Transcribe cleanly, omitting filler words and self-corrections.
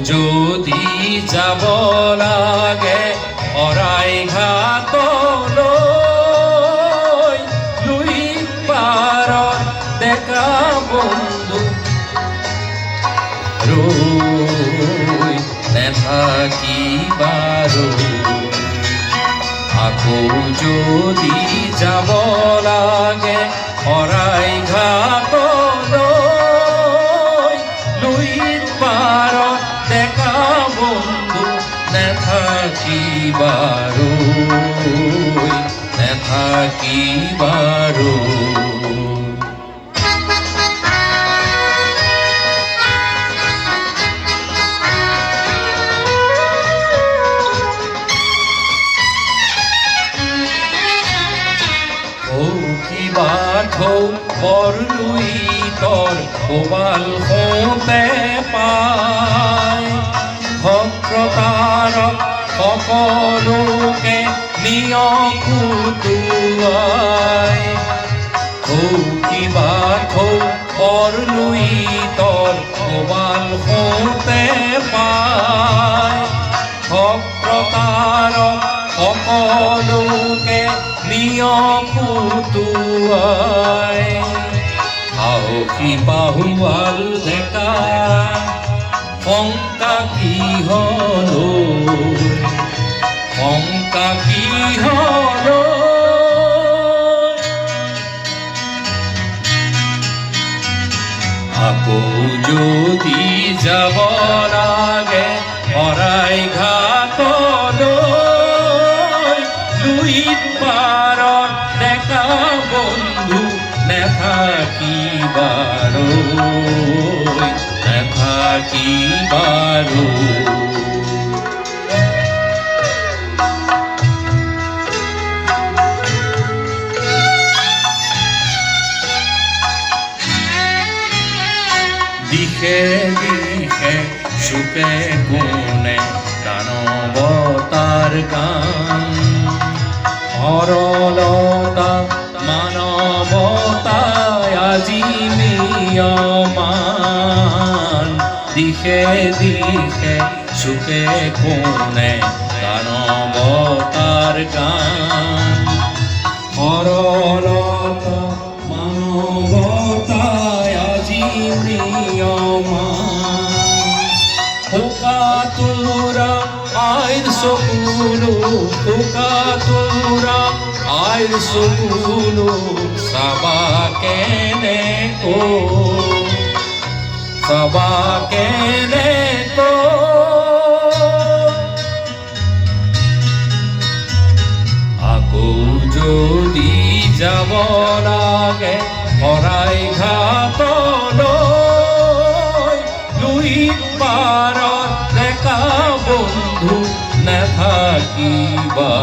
যদি যাব লাগে শৰাইঘাটলৈ লুই পাৰত ডেকা বন্ধু ৰৈ নেথাকিবা আকৌ যদি যাব লাগে শৰাইঘাটলৈ লুই পাৰত ডেকা বন্ধু নেথাকিবা বৰলুই তৰ কোবাল হওঁতে পায় ভক্ৰতাৰক সকলোকে নিয়কুতুৱাই কিবা বৰলুই তৰ কোবাল হওঁতে পায় ভক্ৰতাৰক সকলোকে নিয়কুতুৱাই সাহসী পাহুৱাল ডেকা শংকা কিহলৈ আকৌ যদি যাব লাগে শৰাইঘাটলৈ লুই পাৰত ডেকা বন্ধু নেথাকিবা দিশে দিশে চুকে কোণে দানৱতাৰ গান সৰলতা মানৱতাই আজি নিয়মান দিশে দিশে চুকে কোণে দানৱতাৰ গান সৰলতা মানৱতাই আজি নিয়মান শোকাতুৰা আইৰ চকুলো আইৰ চকুলো চাবা কেনে আকৌ যদি যাব লাগে শৰাইঘাটলৈ লুই পাৰত ডেকা বন্ধু নেথাকিবা